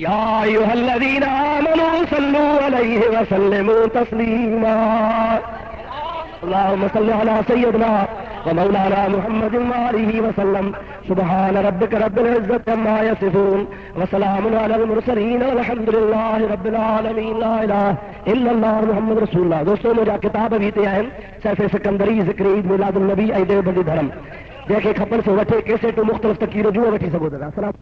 Speaker 1: یا ایھا الذین آمنوا صلوا علیہ وسلموا تسلیما اللهم صل على سيدنا ومولانا محمد وآله وسلم سبحان ربك رب العزة عما يصفون وسلام على المرسلين والحمد لله رب العالمين لا إله إلا الله محمد رسول الله۔ دوستوں مجھے کتاب ابھی ہیں سیف سکندری ذکر عید میلاد النبی اے دیوبندی دھرم دیکھے کھپن سے وٹھے کیسے تو مختلف تک کی رجوع وٹھی سکو دا۔ السلام